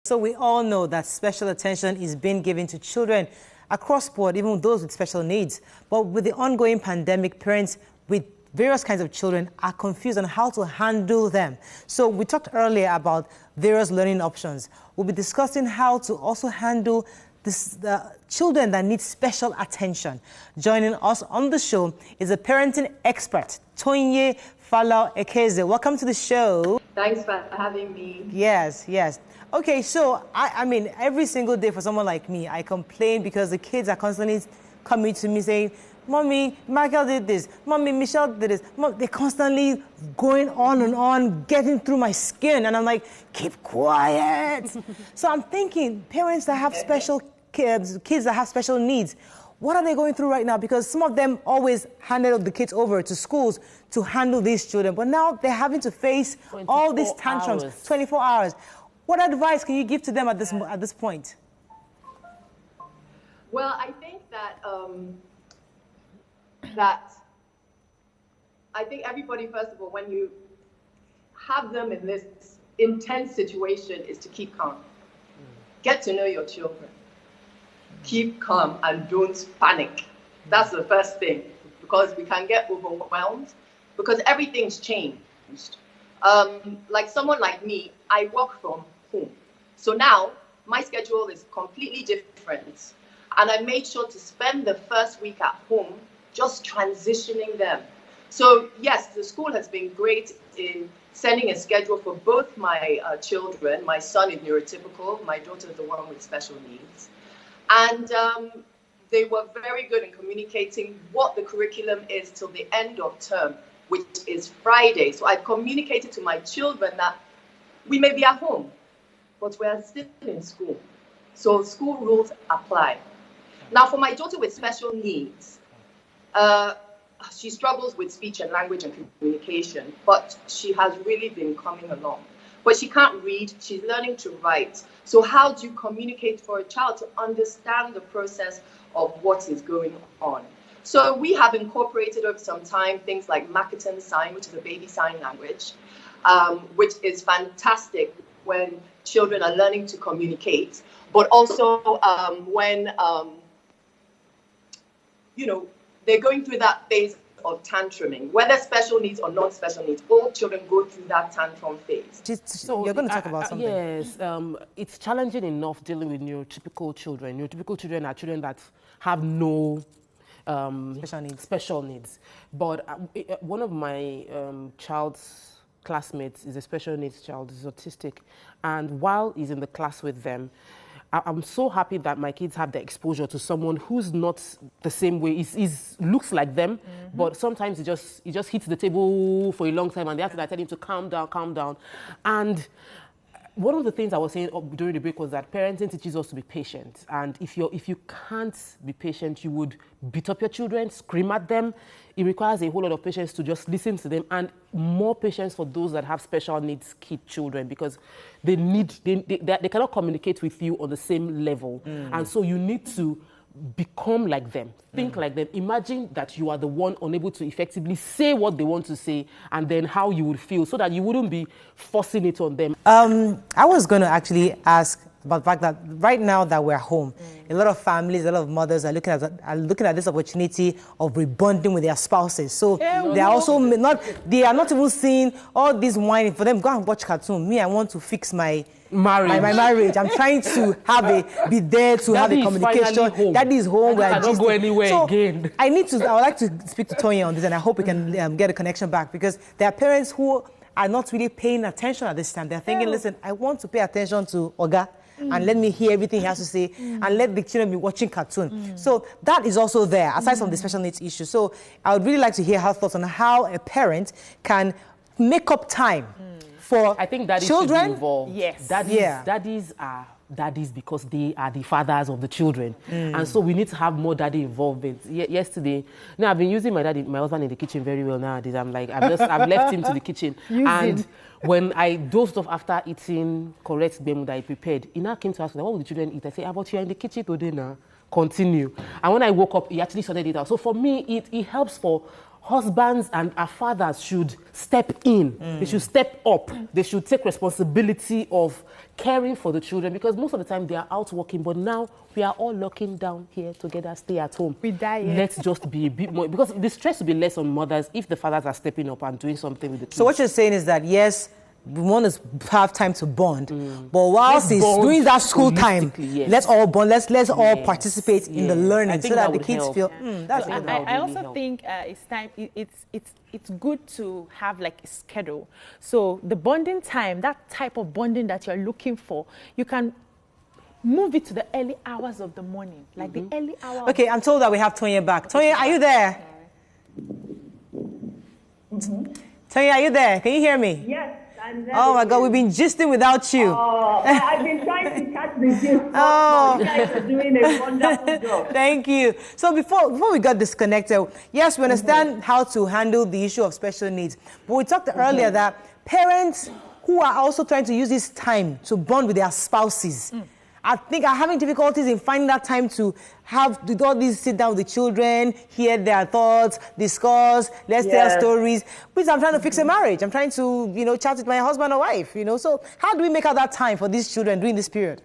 So we all know that special attention is being given to children across board, even those with special needs. But with the ongoing pandemic, parents with various kinds of children are confused on how to handle them. So we talked earlier about various learning options. We'll be discussing how to also handle the children that need special attention. Joining us on the show is a parenting expert, Tonye Faloughi-Ekezie. Welcome to the show. Thanks for having me. Yes, yes. Okay, so I mean, every single day for someone like me, I complain because the kids are constantly coming to me saying, Mommy, Michael did this. Mommy, Michelle did this. They're constantly going on and on, getting through my skin. And I'm like, keep quiet. So I'm thinking, parents that have special kids that have special needs, what are they going through right now? Because some of them always handed the kids over to schools to handle these children. But now they're having to face all these tantrums, 24 hours. What advice can you give to them at this point? Well, I think that I think everybody, first of all, when you have them in this intense situation, is to keep calm. Get to know your children. Keep calm and don't panic. That's the first thing, because we can get overwhelmed because everything's changed. Like someone like me, I work from home. So now my schedule is completely different. And I made sure to spend the first week at home just transitioning them. So yes, the school has been great in sending a schedule for both my children. My son is neurotypical, my daughter is the one with special needs. And they were very good in communicating what the curriculum is till the end of term, which is Friday. So I communicated to my children that we may be at home, but we are still in school. So school rules apply. Now, for my daughter with special needs, she struggles with speech and language and communication, but she has really been coming along. But she can't read, she's learning to write. So how do you communicate for a child to understand the process of what is going on? So we have incorporated over some time things like Makaton Sign, which is a baby sign language, which is fantastic when children are learning to communicate, but also when they're going through that phase of tantruming, whether special needs or non-special needs. All children go through that tantrum phase. So you're going to talk about something. Yes, it's challenging enough dealing with neurotypical children. Neurotypical children are children that have no special needs. But one of my child's classmates is a special needs child, is autistic. And while he's in the class with them, I'm so happy that my kids have the exposure to someone who's not the same way. He looks like them, but sometimes he just hits the table for a long time, and they have to tell him to calm down. And one of the things I was saying during the break was that parenting teaches us to be patient. And if you can't be patient, you would beat up your children, scream at them. It requires a whole lot of patience to just listen to them, and more patience for those that have special needs kid children, because they cannot communicate with you on the same level. And so you need to become like them, think like them. Imagine that you are the one unable to effectively say what they want to say, and then how you would feel, so that you wouldn't be forcing it on them. I was going to actually ask about the fact that right now that we're home, a lot of families, a lot of mothers are looking at this opportunity of rebonding with their spouses. So they are also not even seeing all this whining for them. Go and watch cartoon. Me, I want to fix my marriage. I'm trying to be there to have a communication. Daddy is home. We are not go anywhere again. I would like to speak to Tonye on this, and I hope we can get a connection back, because there are parents who are not really paying attention at this time. They're thinking, listen, I want to pay attention to Oga, and let me hear everything he has to say, and let the children be watching cartoon. So that is also there, aside from the special needs issue. So I would really like to hear her thoughts on how a parent can make up time for I think daddies children. Should be involved. Yes. Daddies are daddies because they are the fathers of the children. And so we need to have more daddy involvement. Yesterday, I've been using my husband in the kitchen very well nowadays. I'm like, I've left him to the kitchen. And when I dozed off after eating correct bemu that I prepared, he now came to ask me, what will the children eat? I say, but you're in the kitchen today now. Continue. And when I woke up, he actually sorted it out. So for me, it helps for husbands and our fathers should step in. They should step up. They should take responsibility of caring for the children, because most of the time they are out working, but now we are all locking down here together, stay at home. We die here. Let's just be a bit more, because the stress will be less on mothers if the fathers are stepping up and doing something with the kids. So what you're saying is that, yes, we want to have time to bond, but whilst it's during that school time, yes. let's all bond, let's all participate in the learning so that the kids help. feel, that's So good. I also think it's time. It's good to have like a schedule. So the bonding time, that type of bonding that you're looking for, you can move it to the early hours of the morning, like the early hour. Okay, I'm told that we have Tonye back. Tonye, are you there? Tonye, are you there? Can you hear me? Yes, I'm there. Oh my God, we've been gisting without you. Oh, I've been trying to catch the gist. Oh. You guys are doing a wonderful job. Thank you. So before we got disconnected, yes, we understand how to handle the issue of special needs. But we talked earlier that parents who are also trying to use this time to bond with their spouses, I think are having difficulties in finding that time to have to do all these, sit down with the children, hear their thoughts, discuss, let's tell stories. Because I'm trying to fix a marriage. I'm trying to, chat with my husband or wife, So how do we make out that time for these children during this period?